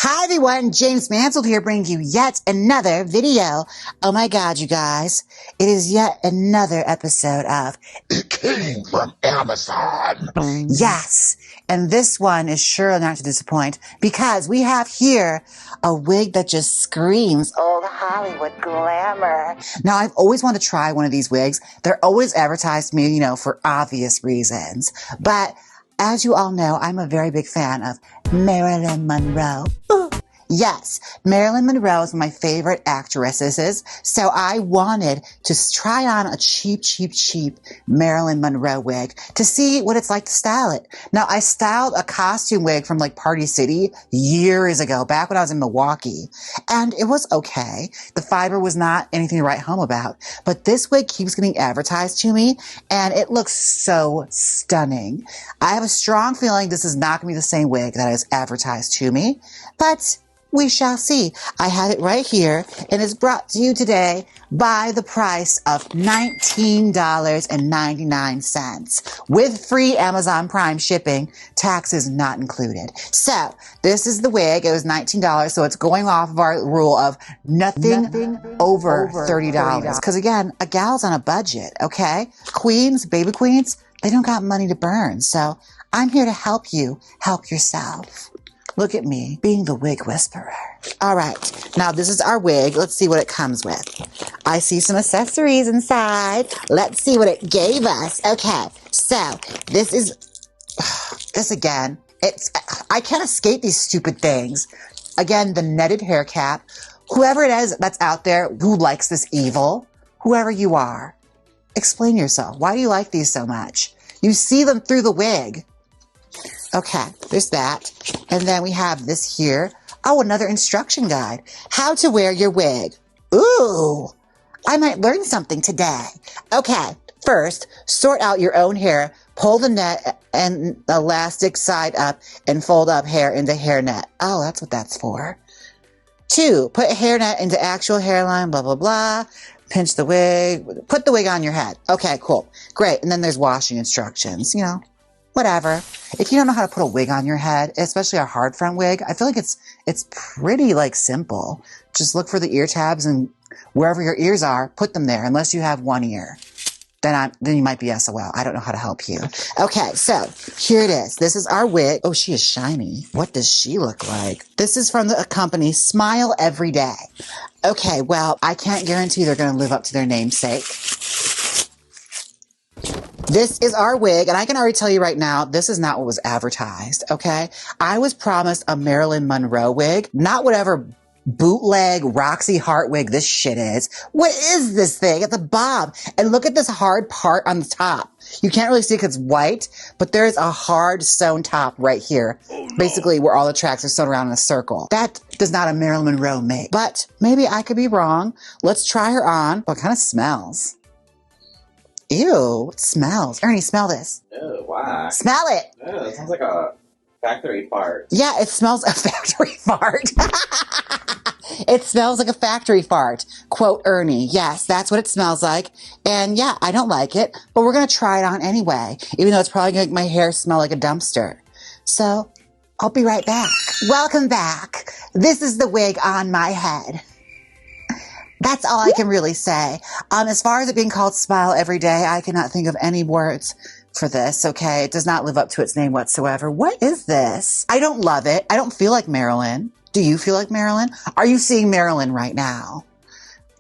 Hi everyone, Jaymes Mansfield here bringing you yet another video. Oh my god, you guys. It is yet another episode of It Came from Amazon. Yes, and this one is sure not to disappoint because we have here a wig that just screams old Hollywood glamour. Now, I've always wanted to try one of these wigs. They're always advertised to me, for obvious reasons. But as you all know, I'm a very big fan of Marilyn Monroe. Ooh. Yes, Marilyn Monroe is one of my favorite actresses, so I wanted to try on a cheap Marilyn Monroe wig to see what it's like to style it. Now, I styled a costume wig from Party City years ago, back when I was in Milwaukee, and it was okay. The fiber was not anything to write home about, but this wig keeps getting advertised to me, and it looks so stunning. I have a strong feeling this is not going to be the same wig that is advertised to me, but we shall see. I have it right here, and it's brought to you today by the price of $19.99 with free Amazon Prime shipping, taxes not included. So this is the wig. It was $19, so it's going off of our rule of nothing over $30. Because again, a gal's on a budget, okay? Queens, baby queens, they don't got money to burn. So I'm here to help you help yourself. Look at me, being the wig whisperer. All right, now this is our wig. Let's see what it comes with. I see some accessories inside. Let's see what it gave us. Okay, so this is, this again, I can't escape these stupid things. Again, the netted hair cap. Whoever it is that's out there who likes this evil, whoever you are, explain yourself. Why do you like these so much? You see them through the wig. Okay, there's that. And then we have this here. Oh, another instruction guide. How to wear your wig. Ooh, I might learn something today. Okay, first, sort out your own hair. Pull the net and elastic side up and fold up hair into hairnet. Oh, that's what that's for. 2, put hairnet into actual hairline, blah, blah, blah. Pinch the wig. Put the wig on your head. Okay, cool. Great. And then there's washing instructions, whatever. If you don't know how to put a wig on your head, especially a hard front wig, I feel like it's pretty simple. Just look for the ear tabs and wherever your ears are, put them there, unless you have one ear. Then you might be SOL. I don't know how to help you. Okay, so here it is. This is our wig. Oh, she is shiny. What does she look like? This is from the company Smile Every Day. Okay, well, I can't guarantee they're going to live up to their namesake. This is our wig, and I can already tell you right now, this is not what was advertised, okay? I was promised a Marilyn Monroe wig, not whatever bootleg Roxy Hart wig this shit is. What is this thing? It's a bob. And look at this hard part on the top. You can't really see because it's white, but there's a hard sewn top right here. Oh, no. Basically where all the tracks are sewn around in a circle. That does not a Marilyn Monroe make. But maybe I could be wrong. Let's try her on. What kind of smells? Ew, it smells. Ernie, smell this. Ew, why? Smell it. Ew, it sounds like a factory fart. Yeah, it smells a factory fart. It smells like a factory fart. Quote Ernie. Yes, that's what it smells like. And yeah, I don't like it, but we're going to try it on anyway, even though it's probably going to make my hair smell like a dumpster. So I'll be right back. Welcome back. This is the wig on my head. That's all I can really say. As far as it being called Smile Every Day, I cannot think of any words for this, okay? It does not live up to its name whatsoever. What is this? I don't love it. I don't feel like Marilyn. Do you feel like Marilyn? Are you seeing Marilyn right now?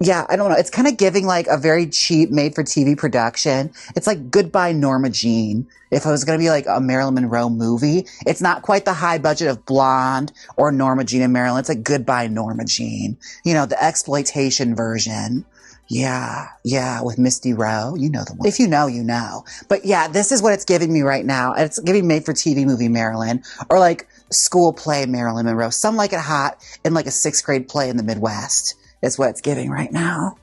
Yeah, I don't know. It's kind of giving a very cheap made-for-TV production. It's like Goodbye Norma Jean. If it was going to be a Marilyn Monroe movie, it's not quite the high budget of Blonde or Norma Jean and Marilyn. It's like Goodbye Norma Jean. The exploitation version. Yeah, with Misty Rowe. You know the one. If you know, you know. But yeah, this is what it's giving me right now. It's giving made-for-TV movie Marilyn or school play Marilyn Monroe. Some like it hot in a 6th grade play in the Midwest. Is what it's giving right now.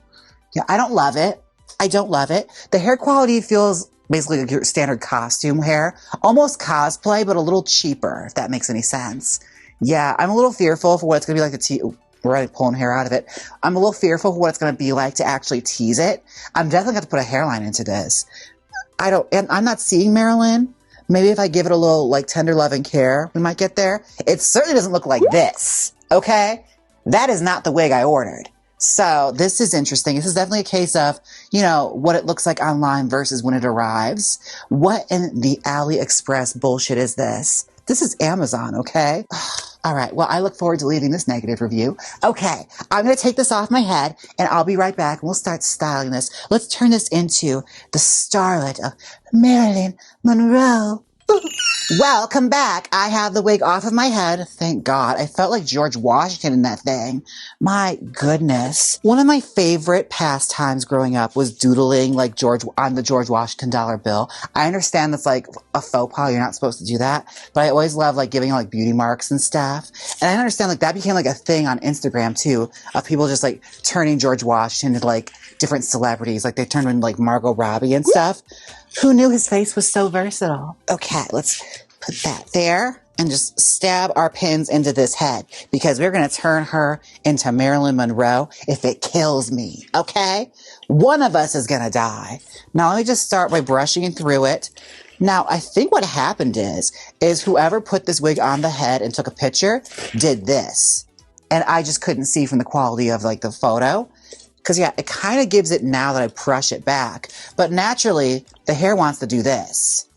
Yeah, I don't love it. I don't love it. The hair quality feels basically like your standard costume hair. Almost cosplay, but a little cheaper, if that makes any sense. Yeah, I'm a little fearful for what it's going to be like we're already pulling hair out of it. I'm a little fearful for what it's going to be like to actually tease it. I'm definitely going to put a hairline into this. I'm not seeing Marilyn, Maybe if I give it a little like tender love and care, we might get there. It certainly doesn't look like this, okay? That is not the wig I ordered. So this is interesting. This is definitely a case of, you know, what it looks like online versus when it arrives. What in the AliExpress bullshit is this? This is Amazon, okay? All right, well, I look forward to leaving this negative review. Okay, I'm going to take this off my head, and I'll be right back, and we'll start styling this. Let's turn this into the starlet of Marilyn Monroe. Welcome back. I have the wig off of my head. Thank God. I felt like George Washington in that thing. My goodness. One of my favorite pastimes growing up was doodling like on the George Washington dollar bill. I understand that's like a faux pas. You're not supposed to do that. But I always love like giving like beauty marks and stuff. And I understand like that became like a thing on Instagram too, of people just like turning George Washington into like different celebrities. Like they turned into like Margot Robbie and stuff. Who knew his face was so versatile? Okay, let's put that there and just stab our pins into this head because we're going to turn her into Marilyn Monroe if it kills me, okay? One of us is going to die. Now, let me just start by brushing through it. Now, I think what happened is whoever put this wig on the head and took a picture did this. And I just couldn't see from the quality of like the photo. Because, yeah, it kind of gives it now that I brush it back. But naturally, the hair wants to do this.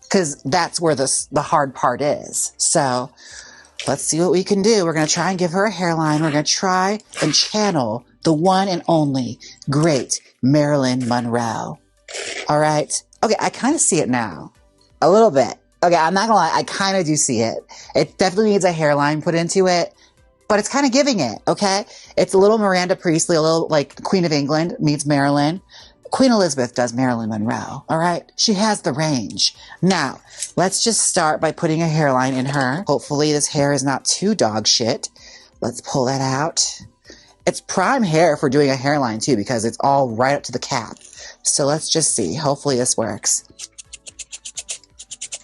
Because that's where the hard part is. So, let's see what we can do. We're going to try and give her a hairline. We're going to try and channel the one and only great Marilyn Monroe. All right? Okay, I kind of see it now. A little bit. Okay, I'm not going to lie. I kind of do see it. It definitely needs a hairline put into it. But it's kind of giving it, okay? It's a little Miranda Priestley, a little like Queen of England meets Marilyn. Queen Elizabeth does Marilyn Monroe, all right? She has the range. Now, let's just start by putting a hairline in her. Hopefully this hair is not too dog shit. Let's pull that out. It's prime hair for doing a hairline too because it's all right up to the cap. So let's just see. Hopefully this works.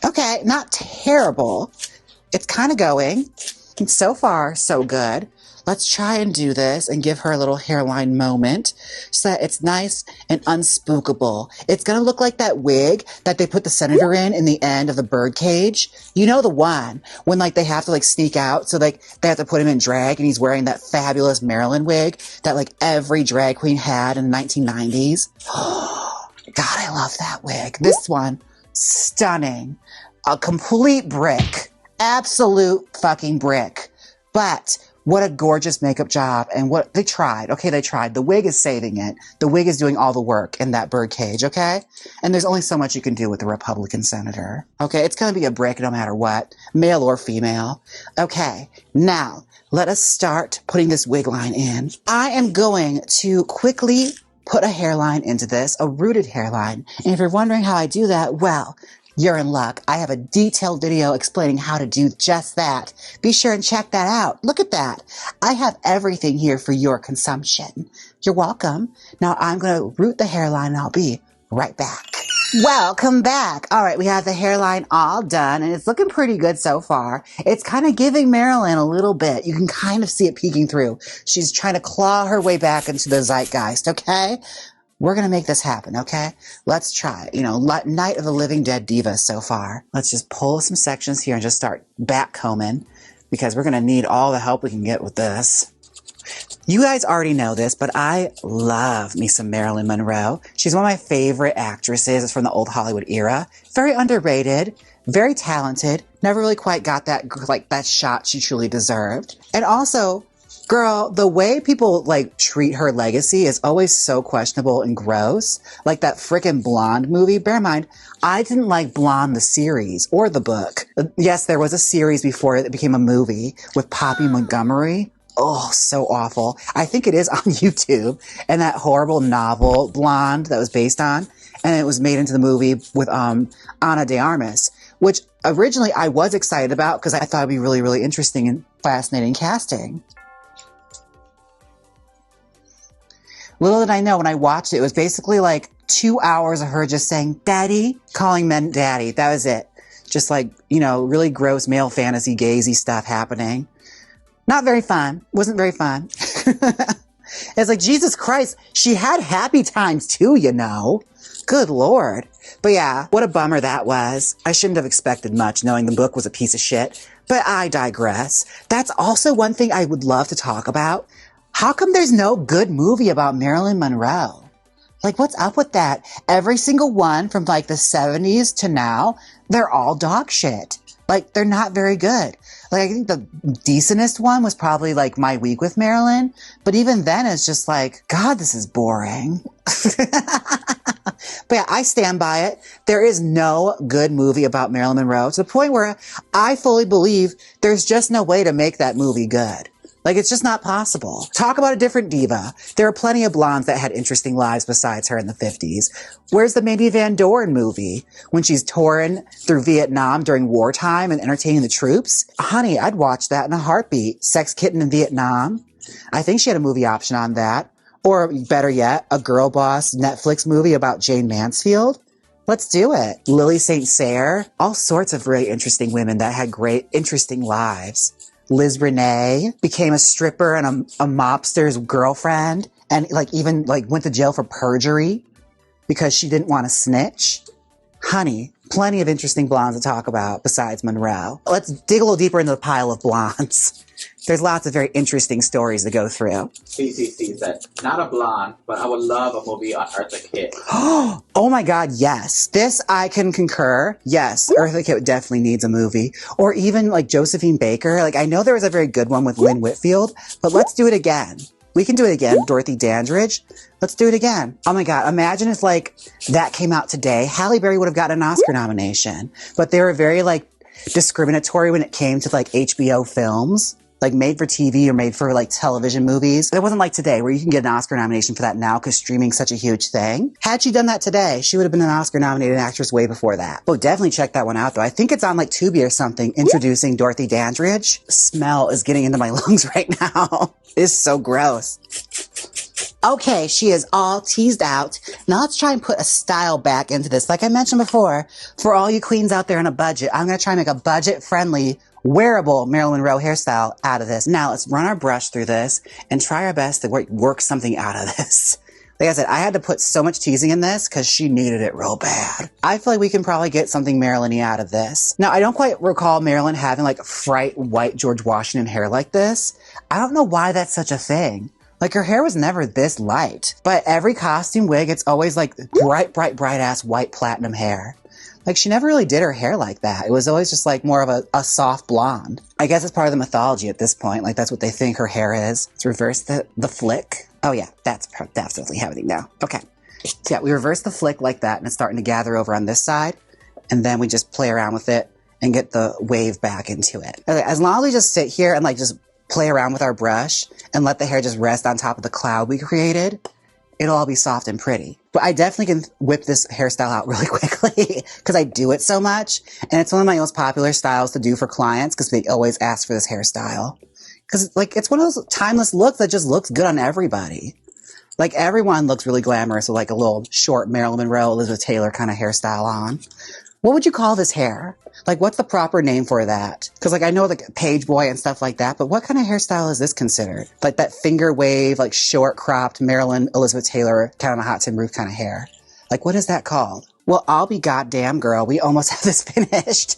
Okay, not terrible. It's kind of going. So far, so good. Let's try and do this and give her a little hairline moment so that it's nice and unspookable. It's going to look like that wig that they put the senator in the end of the Birdcage. You know the one when like they have to like sneak out. So like they have to put him in drag and he's wearing that fabulous Marilyn wig that like every drag queen had in the 1990s. God, I love that wig. This one, stunning. A complete brick. Absolute fucking brick. But what a gorgeous makeup job. And what they tried. Okay, they tried. The wig is saving it. The wig is doing all the work in that Birdcage, okay? And there's only so much you can do with a Republican senator. Okay, it's going to be a brick no matter what, male or female. Okay, now let us start putting this wig line in. I am going to quickly put a hairline into this, a rooted hairline. And if you're wondering how I do that, well, you're in luck. I have a detailed video explaining how to do just that. Be sure and check that out. Look at that. I have everything here for your consumption. You're welcome. Now I'm going to root the hairline and I'll be right back. Welcome back. All right, we have the hairline all done and it's looking pretty good so far. It's kind of giving Marilyn a little bit. You can kind of see it peeking through. She's trying to claw her way back into the zeitgeist, okay? We're going to make this happen, okay? Let's try it. You know, Night of the Living Dead Divas so far. Let's just pull some sections here and just start back combing because we're going to need all the help we can get with this. You guys already know this, but I love me some Marilyn Monroe. She's one of my favorite actresses. It's from the old Hollywood era. Very underrated, very talented. Never really quite got that shot she truly deserved. And also, girl, the way people like treat her legacy is always so questionable and gross. Like that frickin' Blonde movie. Bear in mind, I didn't like Blonde the series or the book. Yes, there was a series before it became a movie with Poppy Montgomery. Oh, so awful. I think it is on YouTube. And that horrible novel, Blonde, that was based on. And it was made into the movie with Ana de Armas, which originally I was excited about because I thought it'd be really, really interesting and fascinating casting. Little did I know when I watched it, it was basically like 2 hours of her just saying, daddy, calling men daddy. That was it. Just like, you know, really gross male fantasy, gazy stuff happening. Not very fun. Wasn't very fun. It's like, Jesus Christ, she had happy times too, you know. Good Lord. But yeah, what a bummer that was. I shouldn't have expected much knowing the book was a piece of shit. But I digress. That's also one thing I would love to talk about. How come there's no good movie about Marilyn Monroe? Like, what's up with that? Every single one from like the 70s to now, they're all dog shit. Like, they're not very good. Like, I think the decentest one was probably like My Week with Marilyn. But even then it's just like, God, this is boring. But yeah, I stand by it. There is no good movie about Marilyn Monroe to the point where I fully believe there's just no way to make that movie good. Like, it's just not possible. Talk about a different diva. There are plenty of blondes that had interesting lives besides her in the 50s. Where's the Mamie Van Doren movie? When she's touring through Vietnam during wartime and entertaining the troops? Honey, I'd watch that in a heartbeat. Sex Kitten in Vietnam. I think she had a movie option on that. Or better yet, a girl boss Netflix movie about Jaymes Mansfield. Let's do it. Lily St. Cyr. All sorts of really interesting women that had great, interesting lives. Liz Renee became a stripper and a mobster's girlfriend, and even went to jail for perjury because she didn't want to snitch. Honey, plenty of interesting blondes to talk about besides Monroe. Let's dig a little deeper into the pile of blondes. There's lots of very interesting stories to go through. CCC said, not a blonde, but I would love a movie on Eartha Kitt. Oh my God, yes. This I can concur. Yes, Eartha Kitt definitely needs a movie. Or even like Josephine Baker. Like, I know there was a very good one with Lynn Whitfield, but let's do it again. We can do it again. Dorothy Dandridge. Let's do it again. Oh my God. Imagine if like that came out today. Halle Berry would have gotten an Oscar nomination, but they were very like discriminatory when it came to like HBO films. Like made for TV or made for like television movies. It wasn't like today where you can get an Oscar nomination for that now because streaming's such a huge thing. Had she done that today, she would have been an Oscar nominated actress way before that. Oh, definitely check that one out though. I think it's on like Tubi or something, introducing Dorothy Dandridge. Smell is getting into my lungs right now. It's so gross. Okay, she is all teased out. Now let's try and put a style back into this. Like I mentioned before, for all you queens out there on a budget, I'm going to try and make a budget-friendly, wearable Marilyn Monroe hairstyle out of this. Now let's run our brush through this and try our best to work something out of this. Like I said, I had to put so much teasing in this because she needed it real bad. I feel like we can probably get something Marilyn-y out of this. Now, I don't quite recall Marilyn having like bright white George Washington hair like this. I don't know why that's such a thing. Like, her hair was never this light. But every costume wig, it's always like bright ass white platinum hair. Like, she never really did her hair like that. It was always just like more of a soft blonde. I guess it's part of the mythology at this point. Like, that's what they think her hair is. Let's reverse the flick. Oh yeah, that's definitely happening now. Okay. So yeah, we reverse the flick like that and it's starting to gather over on this side. And then we just play around with it and get the wave back into it. Okay, as long as we just sit here and like just play around with our brush and let the hair just rest on top of the cloud we created, it'll all be soft and pretty. But I definitely can whip this hairstyle out really quickly because I do it so much. And it's one of my most popular styles to do for clients because they always ask for this hairstyle. Because like, it's one of those timeless looks that just looks good on everybody. Like, everyone looks really glamorous with like a little short Marilyn Monroe, Elizabeth Taylor kind of hairstyle on. What would you call this hair? Like, what's the proper name for that? Because, like, I know, like, Page Boy and stuff like that, but what kind of hairstyle is this considered? Like, that finger wave, like, short cropped Marilyn, Elizabeth Taylor, kind of a hot tin roof kind of hair. Like, what is that called? Well, I'll be goddamn, girl. We almost have this finished.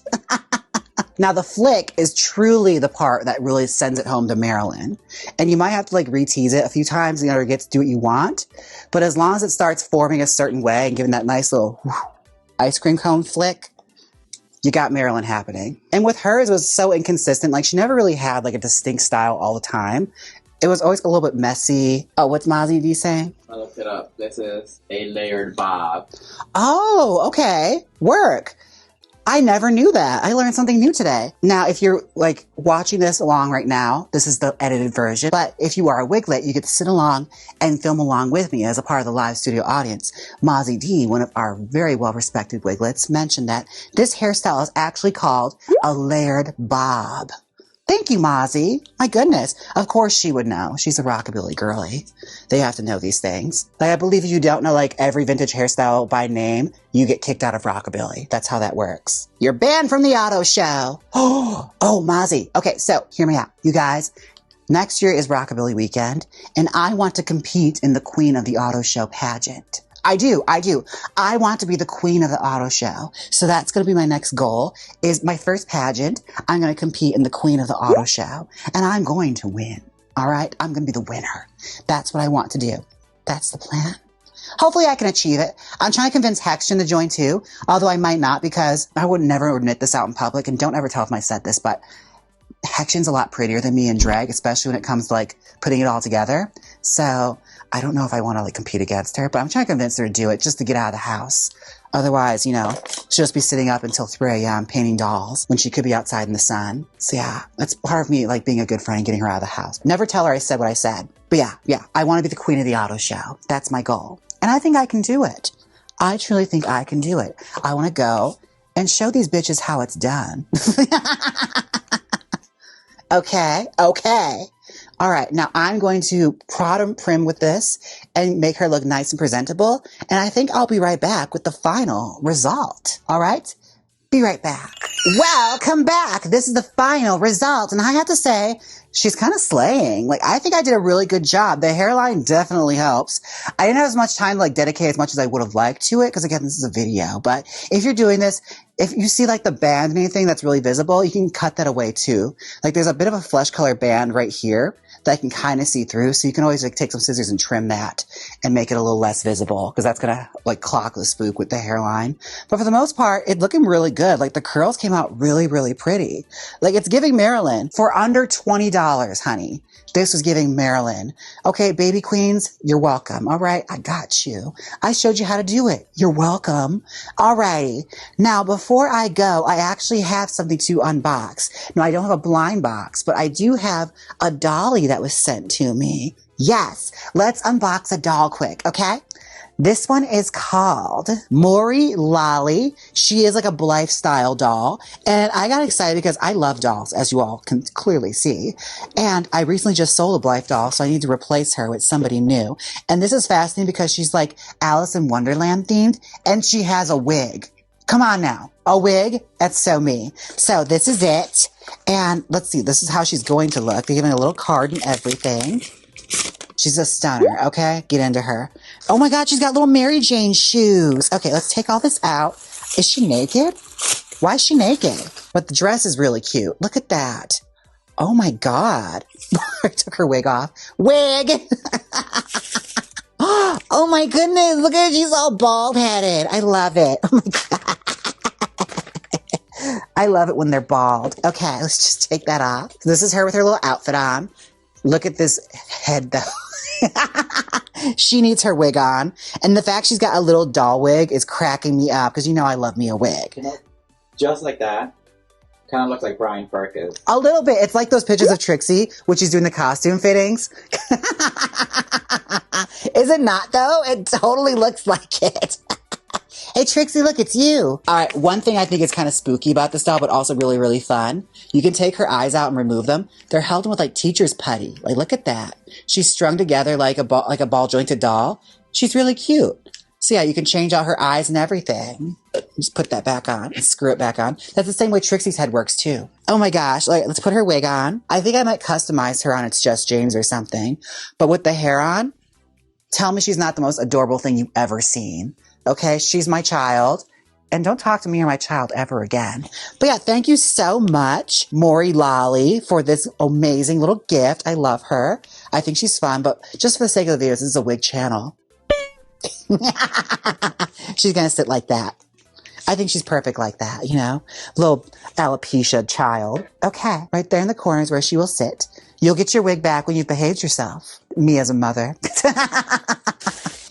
Now, the flick is truly the part that really sends it home to Marilyn. And you might have to, like, re-tease it a few times in order to get to do what you want. But as long as it starts forming a certain way and giving that nice little ice cream cone flick, you got Marilyn happening. And with hers, it was so inconsistent. Like, she never really had like a distinct style all the time. It was always a little bit messy. Oh, what's Mozzie D saying? I looked it up. This is a layered bob. Oh, okay. Work. I never knew that. I learned something new today. Now, if you're like watching this along right now, this is the edited version. But if you are a wiglet, you get to sit along and film along with me as a part of the live studio audience. Mozzie D, one of our very well-respected wiglets, mentioned that this hairstyle is actually called a layered bob. Thank you, Mozzie. My goodness. Of course she would know. She's a rockabilly girly. They have to know these things. Like, I believe if you don't know like every vintage hairstyle by name, you get kicked out of rockabilly. That's how that works. You're banned from the auto show. Oh, Mozzie. Okay, so hear me out. You guys, next year is Rockabilly Weekend, and I want to compete in the Queen of the Auto Show pageant. I do. I want to be the queen of the auto show. So that's going to be my next goal is my first pageant. I'm going to compete in the queen of the auto show and I'm going to win. All right. I'm going to be the winner. That's what I want to do. That's the plan. Hopefully I can achieve it. I'm trying to convince Hexton to join too, although I might not because I would never admit this out in public and don't ever tell if I said this, but Hexton's a lot prettier than me in drag, especially when it comes to like putting it all together. So I don't know if I want to like compete against her, but I'm trying to convince her to do it just to get out of the house. Otherwise, you know, she'll just be sitting up until 3 a.m. painting dolls when she could be outside in the sun. So yeah, that's part of me like being a good friend and getting her out of the house. Never tell her I said what I said. But yeah, I want to be the queen of the auto show. That's my goal. And I think I can do it. I truly think I can do it. I want to go and show these bitches how it's done. Okay. All right. Now I'm going to prod and prim with this and make her look nice and presentable. And I think I'll be right back with the final result. All right. Be right back. Welcome back. This is the final result. And I have to say, she's kind of slaying. Like, I think I did a really good job. The hairline definitely helps. I didn't have as much time to like dedicate as much as I would have liked to it. Cause again, this is a video, but if you're doing this, if you see like the band and anything that's really visible, you can cut that away too. Like there's a bit of a flesh color band right here that I can kind of see through. So you can always like take some scissors and trim that and make it a little less visible because that's going to like clock the spook with the hairline. But for the most part, it's looking really good. Like the curls came out really, really pretty. Like it's giving MARILYN for under $20, honey. This was giving MARILYN. Okay, baby queens, you're welcome. All right, I got you. I showed you how to do it. You're welcome. All righty. Now, before I go, I actually have something to unbox. No, I don't have a blind box, but I do have a dolly that was sent to me. Yes, let's unbox a doll quick, okay? This one is called MARILYN. She is like a lifestyle doll. And I got excited because I love dolls, as you all can clearly see. And I recently just sold a Blythe doll, so I need to replace her with somebody new. And this is fascinating because she's like Alice in Wonderland themed, and she has a wig. Come on now. A wig? That's so me. So this is it. And let's see. This is how she's going to look. They're giving a little card and everything. She's a stunner, okay? Get into her. Oh my God, she's got little Mary Jane shoes. Okay, let's take all this out. Is she naked? Why is she naked? But the dress is really cute. Look at that. Oh my God. I took her wig off. Wig! Oh my goodness, look at her. She's all bald-headed. I love it. Oh my God. I love it when they're bald. Okay, let's just take that off. So this is her with her little outfit on. Look at this head though. She needs her wig on. And the fact she's got a little doll wig is cracking me up because you know I love me a wig. You know, just like that. Kind of looks like Brian Perkins. A little bit. It's like those pictures of Trixie, which she's doing the costume fittings. Is it not though? It totally looks like it. Hey, Trixie, look, it's you. All right, one thing I think is kind of spooky about this doll, but also really, really fun. You can take her eyes out and remove them. They're held in with like teacher's putty. Like, look at that. She's strung together like a ball jointed doll. She's really cute. So yeah, you can change out her eyes and everything. Just put that back on and screw it back on. That's the same way Trixie's head works too. Oh my gosh, like, let's put her wig on. I think I might customize her on It's Just Jaymes or something. But with the hair on, tell me she's not the most adorable thing you've ever seen. Okay, she's my child. And don't talk to me or my child ever again. But yeah, thank you so much, MARILYN, for this amazing little gift. I love her. I think she's fun, but just for the sake of the videos, this is a wig channel. She's gonna sit like that. I think she's perfect like that, you know? Little alopecia child. Okay, right there in the corner is where she will sit. You'll get your wig back when you've behaved yourself. Me as a mother.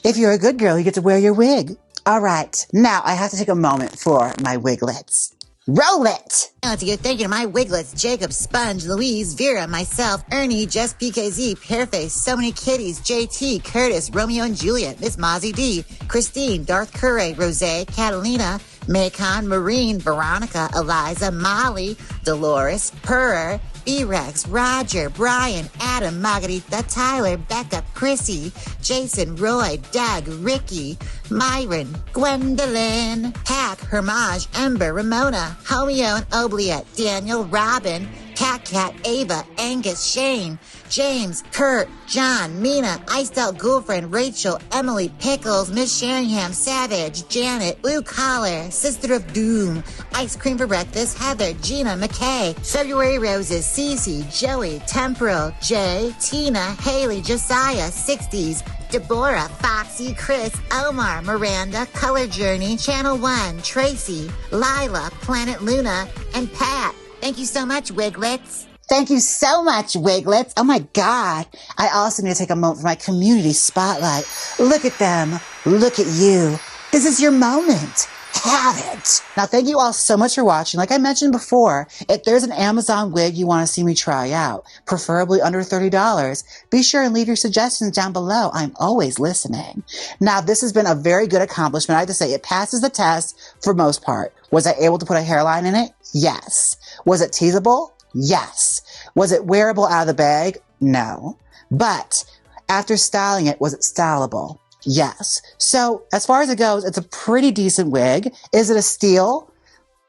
If you're a good girl, you get to wear your wig. All right, now I have to take a moment for my wiglets. Roll it! I want to give thank you to my wiglets, Jacob, Sponge, Louise, Vera, myself, Ernie, Jess PKZ, Pearface, So Many Kitties, JT, Curtis, Romeo and Juliet, Miss Mozzie D, Christine, Darth Curray, Rose, Catalina, Macon, Marine, Veronica, Eliza, Molly, Dolores, Purr, B-Rex, Roger, Brian, Adam, Margarita, Tyler, Becca, Chrissy, Jason, Roy, Doug, Ricky, Myron, Gwendolyn, Hack, Hermage, Ember, Ramona, Homeo and Obliette, Daniel, Robin, Cat, Ava, Angus, Shane, James, Kurt, John, Mina, Iced Out Girlfriend, Rachel, Emily, Pickles, Miss Sheringham, Savage, Janet, Blue Collar, Sister of Doom, Ice Cream for Breakfast, Heather, Gina, McKay, February Roses, Cece, Joey, Temporal, Jay, Tina, Haley, Josiah, 60s, Deborah, Foxy, Chris, Omar, Miranda, Color Journey, Channel 1, Tracy, Lila, Planet Luna, and Pat. Thank you so much, Wiglets. Thank you so much, Wiglets. Oh my God. I also need to take a moment for my community spotlight. Look at them. Look at you. This is your moment. Have it. Now, thank you all so much for watching. Like I mentioned before, if there's an Amazon wig you want to see me try out, preferably under $30, be sure and leave your suggestions down below. I'm always listening. Now, this has been a very good accomplishment. I have to say, it passes the test for most part. Was I able to put a hairline in it? Yes. Was it teasable? Yes. Was it wearable out of the bag? No. But after styling it, was it stylable? Yes. So as far as it goes, it's a pretty decent wig. Is it a steal?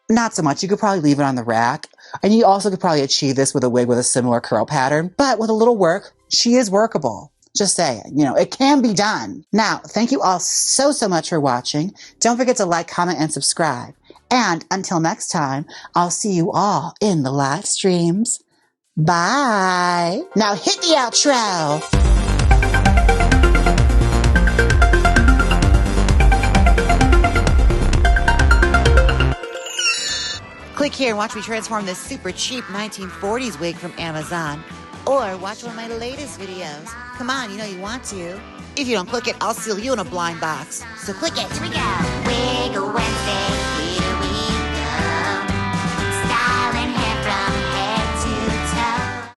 Not so much. You could probably leave it on the rack. And you also could probably achieve this with a wig with a similar curl pattern. But with a little work, she is workable. Just saying, it can be done. Now, thank you all so much for watching. Don't forget to like, comment, and subscribe. And until next time, I'll see you all in the live streams. Bye. Now hit the outro. Click here and watch me transform this super cheap 1940s wig from Amazon. Or watch one of my latest videos. Come on, you know you want to. If you don't click it, I'll seal you in a blind box. So click it. Here we go. Wig Wednesday.